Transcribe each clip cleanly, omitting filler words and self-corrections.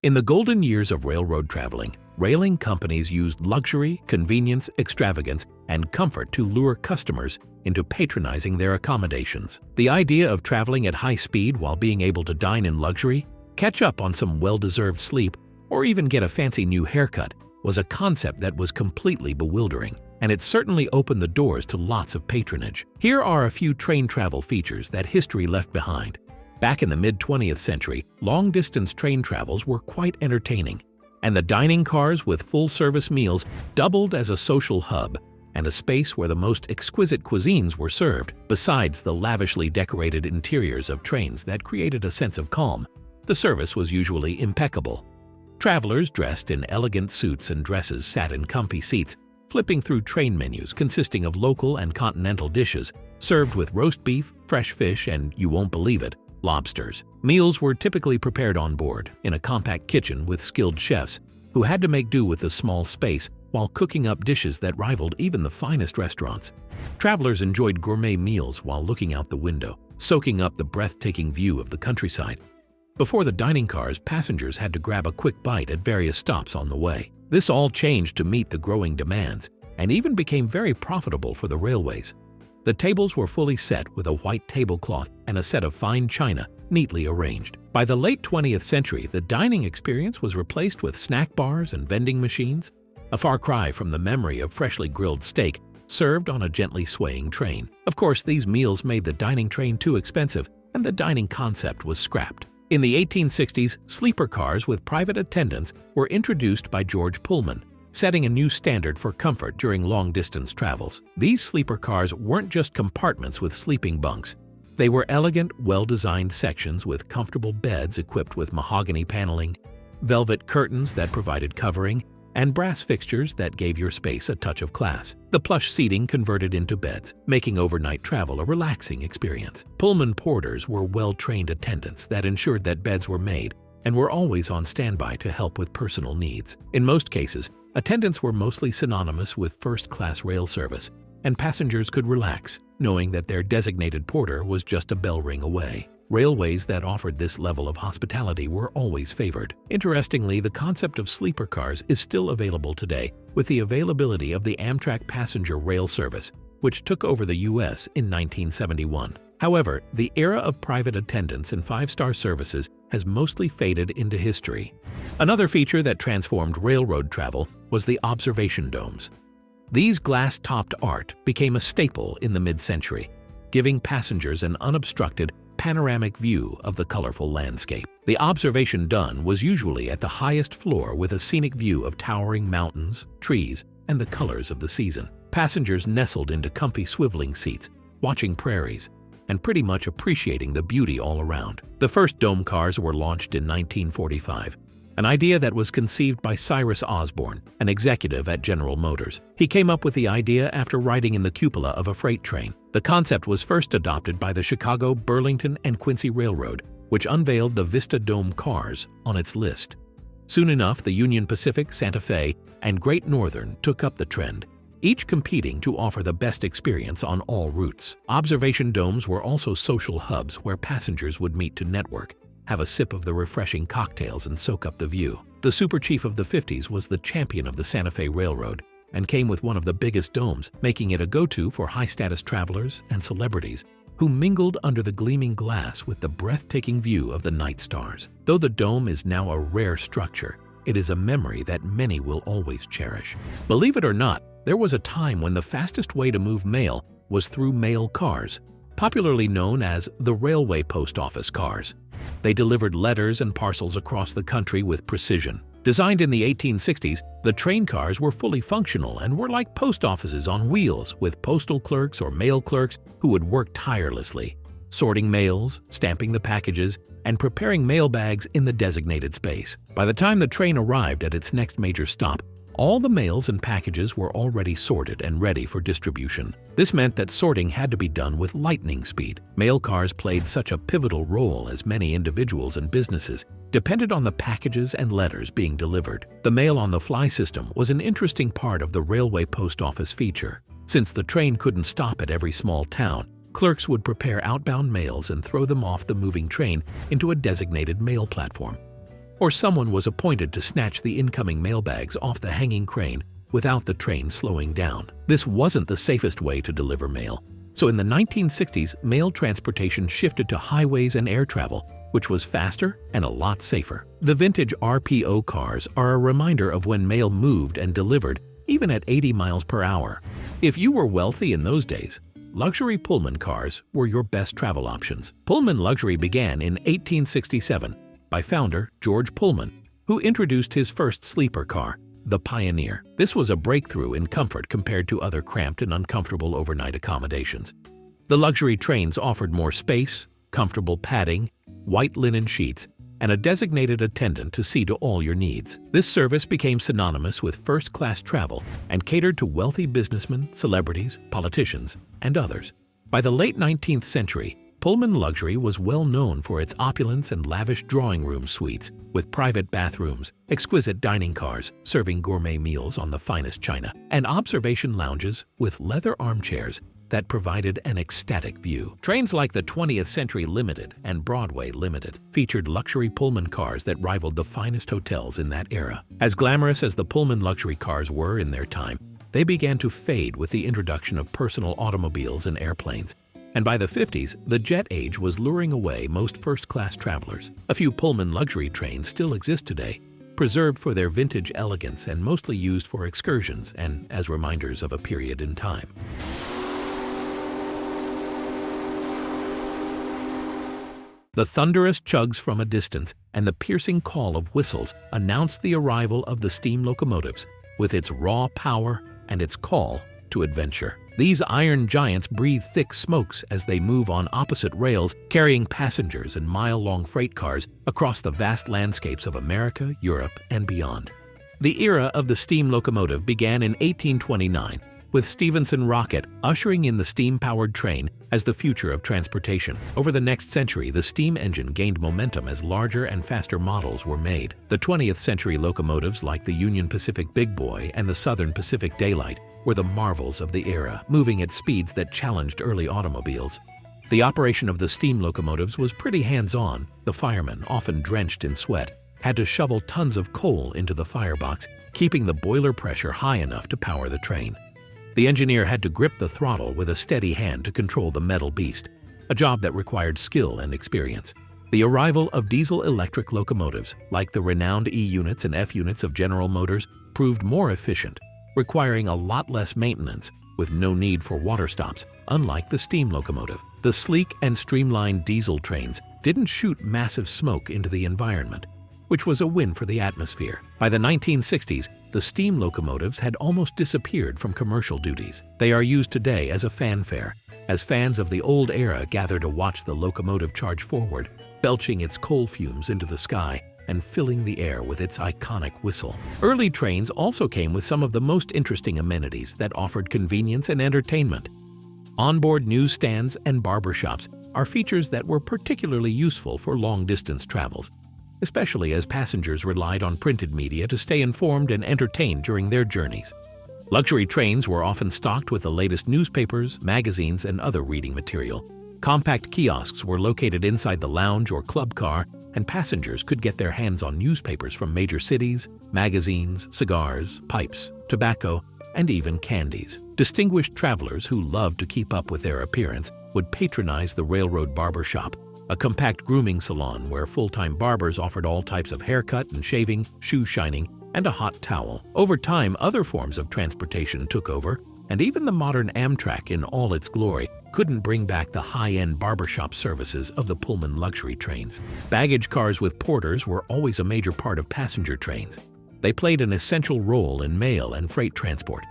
In the golden years of railroad traveling, railing companies used luxury, convenience, extravagance, and comfort to lure customers into patronizing their accommodations. The idea of traveling at high speed while being able to dine in luxury, catch up on some well-deserved sleep, or even get a fancy new haircut was a concept that was completely bewildering, and it certainly opened the doors to lots of patronage. Here are a few train travel features that history left behind. Back in the mid-20th century, long-distance train travels were quite entertaining, and the dining cars with full-service meals doubled as a social hub and a space where the most exquisite cuisines were served. Besides the lavishly decorated interiors of trains that created a sense of calm, the service was usually impeccable. Travelers dressed in elegant suits and dresses sat in comfy seats, flipping through train menus consisting of local and continental dishes, served with roast beef, fresh fish, and, you won't believe it, lobsters. Meals were typically prepared on board, in a compact kitchen with skilled chefs who had to make do with the small space while cooking up dishes that rivaled even the finest restaurants. Travelers enjoyed gourmet meals while looking out the window, soaking up the breathtaking view of the countryside. Before the dining cars, passengers had to grab a quick bite at various stops on the way. This all changed to meet the growing demands and even became very profitable for the railways. The tables were fully set with a white tablecloth and a set of fine china neatly arranged. By the late 20th century, the dining experience was replaced with snack bars and vending machines, a far cry from the memory of freshly grilled steak served on a gently swaying train. Of course, these meals made the dining train too expensive, and the dining concept was scrapped. In the 1860s, sleeper cars with private attendants were introduced by George Pullman, setting a new standard for comfort during long-distance travels. These sleeper cars weren't just compartments with sleeping bunks. They were elegant, well-designed sections with comfortable beds equipped with mahogany paneling, velvet curtains that provided covering, and brass fixtures that gave your space a touch of class. The plush seating converted into beds, making overnight travel a relaxing experience. Pullman porters were well-trained attendants that ensured that beds were made and were always on standby to help with personal needs. In most cases, attendants were mostly synonymous with first-class rail service, and passengers could relax, knowing that their designated porter was just a bell ring away. Railways that offered this level of hospitality were always favored. Interestingly, the concept of sleeper cars is still available today, with the availability of the Amtrak passenger rail service, which took over the U.S. in 1971. However, the era of private attendants and five-star services has mostly faded into history. Another feature that transformed railroad travel was the observation domes. These glass-topped art became a staple in the mid-century, giving passengers an unobstructed, panoramic view of the colorful landscape. The observation dome was usually at the highest floor with a scenic view of towering mountains, trees, and the colors of the season. Passengers nestled into comfy swiveling seats, watching prairies, and pretty much appreciating the beauty all around. The first dome cars were launched in 1945, an idea that was conceived by Cyrus Osborne, an executive at General Motors. He came up with the idea after riding in the cupola of a freight train. The concept was first adopted by the Chicago, Burlington, and Quincy Railroad, which unveiled the Vista Dome cars on its list. Soon enough, the Union Pacific, Santa Fe, and Great Northern took up the trend, each competing to offer the best experience on all routes. Observation domes were also social hubs where passengers would meet to network, have a sip of the refreshing cocktails, and soak up the view. The Super Chief of the 50s was the champion of the Santa Fe Railroad and came with one of the biggest domes, making it a go-to for high-status travelers and celebrities who mingled under the gleaming glass with the breathtaking view of the night stars. Though the dome is now a rare structure, it is a memory that many will always cherish. Believe it or not, there was a time when the fastest way to move mail was through mail cars, popularly known as the railway post office cars. They delivered letters and parcels across the country with precision. Designed in the 1860s, the train cars were fully functional and were like post offices on wheels, with postal clerks or mail clerks who would work tirelessly, sorting mails, stamping the packages, and preparing mail bags in the designated space. By the time the train arrived at its next major stop, all the mails and packages were already sorted and ready for distribution. This meant that sorting had to be done with lightning speed. Mail cars played such a pivotal role as many individuals and businesses depended on the packages and letters being delivered. The mail-on-the-fly system was an interesting part of the railway post office feature. Since the train couldn't stop at every small town, clerks would prepare outbound mails and throw them off the moving train into a designated mail platform. or someone was appointed to snatch the incoming mailbags off the hanging crane without the train slowing down. This wasn't the safest way to deliver mail, so in the 1960s, mail transportation shifted to highways and air travel, which was faster and a lot safer. The vintage RPO cars are a reminder of when mail moved and delivered, even at 80 miles per hour. If you were wealthy in those days, luxury Pullman cars were your best travel options. Pullman luxury began in 1867 by founder George Pullman, who introduced his first sleeper car, the Pioneer. This was a breakthrough in comfort compared to other cramped and uncomfortable overnight accommodations. The luxury trains offered more space, comfortable padding, white linen sheets, and a designated attendant to see to all your needs. This service became synonymous with first-class travel and catered to wealthy businessmen, celebrities, politicians, and others. By the late 19th century, Pullman luxury was well known for its opulence and lavish drawing room suites with private bathrooms, exquisite dining cars serving gourmet meals on the finest china, and observation lounges with leather armchairs that provided an ecstatic view. Trains like the 20th Century Limited and Broadway Limited featured luxury Pullman cars that rivaled the finest hotels in that era. As glamorous as the Pullman luxury cars were in their time, they began to fade with the introduction of personal automobiles and airplanes. And by the 50s, the jet age was luring away most first-class travelers. A few Pullman luxury trains still exist today, preserved for their vintage elegance and mostly used for excursions and as reminders of a period in time. The thunderous chugs from a distance and the piercing call of whistles announced the arrival of the steam locomotives, with its raw power and its call to adventure. These iron giants breathe thick smokes as they move on opposite rails, carrying passengers and mile-long freight cars across the vast landscapes of America, Europe, and beyond. The era of the steam locomotive began in 1829, with Stephenson rocket ushering in the steam-powered train as the future of transportation. Over the next century, the steam engine gained momentum as larger and faster models were made. The 20th century locomotives like the Union Pacific Big Boy and the Southern Pacific Daylight were the marvels of the era, moving at speeds that challenged early automobiles. The operation of the steam locomotives was pretty hands-on. The firemen, often drenched in sweat, had to shovel tons of coal into the firebox, keeping the boiler pressure high enough to power the train. The engineer had to grip the throttle with a steady hand to control the metal beast, a job that required skill and experience. The arrival of diesel-electric locomotives, like the renowned E-units and F-units of General Motors, proved more efficient, requiring a lot less maintenance, with no need for water stops, unlike the steam locomotive. The sleek and streamlined diesel trains didn't shoot massive smoke into the environment, which was a win for the atmosphere. By the 1960s, the steam locomotives had almost disappeared from commercial duties. They are used today as a fanfare, as fans of the old era gather to watch the locomotive charge forward, belching its coal fumes into the sky and filling the air with its iconic whistle. Early trains also came with some of the most interesting amenities that offered convenience and entertainment. Onboard newsstands and barbershops are features that were particularly useful for long-distance travels, especially as passengers relied on printed media to stay informed and entertained during their journeys. Luxury trains were often stocked with the latest newspapers, magazines, and other reading material. Compact kiosks were located inside the lounge or club car, and passengers could get their hands on newspapers from major cities, magazines, cigars, pipes, tobacco, and even candies. Distinguished travelers who loved to keep up with their appearance would patronize the railroad barber shop, a compact grooming salon where full-time barbers offered all types of haircut and shaving, shoe shining, and a hot towel. Over time, other forms of transportation took over, and even the modern Amtrak in all its glory couldn't bring back the high-end barbershop services of the Pullman luxury trains. Baggage cars with porters were always a major part of passenger trains. They played an essential role in mail and freight transport.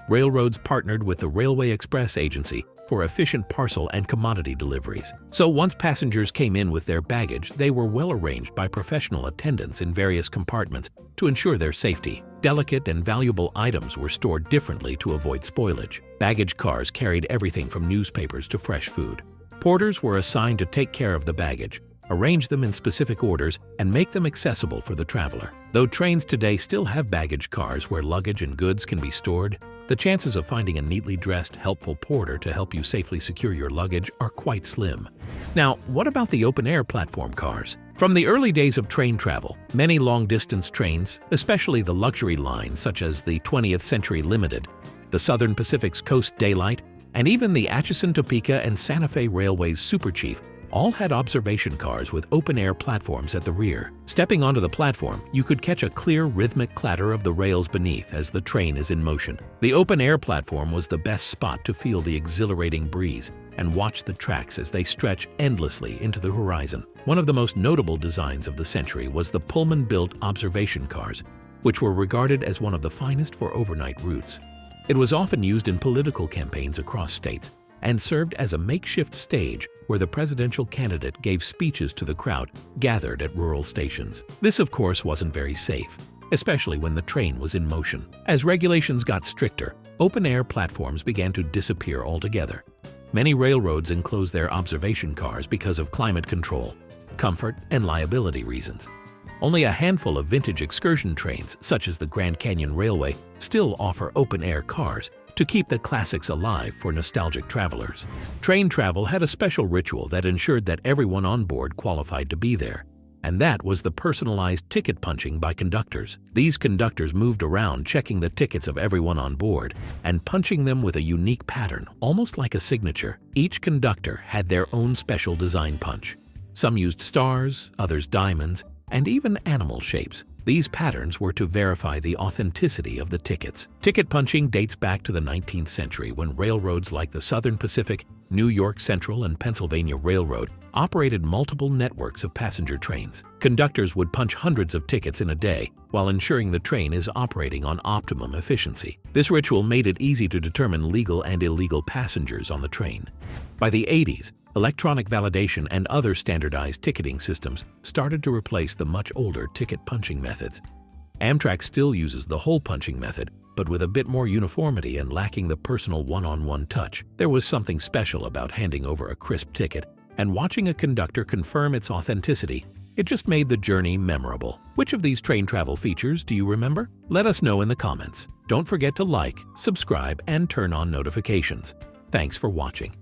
Railroads partnered with the Railway Express Agency for efficient parcel and commodity deliveries. So once passengers came in with their baggage, they were well arranged by professional attendants in various compartments to ensure their safety. Delicate and valuable items were stored differently to avoid spoilage. Baggage cars carried everything from newspapers to fresh food. Porters were assigned to take care of the baggage, arrange them in specific orders, and make them accessible for the traveler. Though trains today still have baggage cars where luggage and goods can be stored, the chances of finding a neatly dressed, helpful porter to help you safely secure your luggage are quite slim. Now, what about the open-air platform cars? From the early days of train travel, many long-distance trains, especially the luxury lines such as the 20th Century Limited, the Southern Pacific's Coast Daylight, and even the Atchison, Topeka, and Santa Fe Railway's Super Chief, all had observation cars with open-air platforms at the rear. Stepping onto the platform, you could catch a clear, rhythmic clatter of the rails beneath as the train is in motion. The open-air platform was the best spot to feel the exhilarating breeze and watch the tracks as they stretch endlessly into the horizon. One of the most notable designs of the century was the Pullman-built observation cars, which were regarded as one of the finest for overnight routes. It was often used in political campaigns across states and served as a makeshift stage where the presidential candidate gave speeches to the crowd gathered at rural stations. This, of course, wasn't very safe, especially when the train was in motion. As regulations got stricter, open-air platforms began to disappear altogether. Many railroads enclosed their observation cars because of climate control, comfort, and liability reasons. Only a handful of vintage excursion trains, such as the Grand Canyon Railway, still offer open-air cars to keep the classics alive for nostalgic travelers. Train travel had a special ritual that ensured that everyone on board qualified to be there, and that was the personalized ticket punching by conductors. These conductors moved around checking the tickets of everyone on board and punching them with a unique pattern, almost like a signature. Each conductor had their own special design punch. Some used stars, others diamonds, and even animal shapes. These patterns were to verify the authenticity of the tickets. Ticket punching dates back to the 19th century when railroads like the Southern Pacific, New York Central, and Pennsylvania Railroad operated multiple networks of passenger trains. Conductors would punch hundreds of tickets in a day while ensuring the train is operating on optimum efficiency. This ritual made it easy to determine legal and illegal passengers on the train. By the 80s, electronic validation and other standardized ticketing systems started to replace the much older ticket punching methods. Amtrak still uses the hole punching method, but with a bit more uniformity and lacking the personal one-on-one touch. There was something special about handing over a crisp ticket and watching a conductor confirm its authenticity. It just made the journey memorable. Which of these train travel features do you remember? Let us know in the comments. Don't forget to like, subscribe, and turn on notifications. Thanks for watching.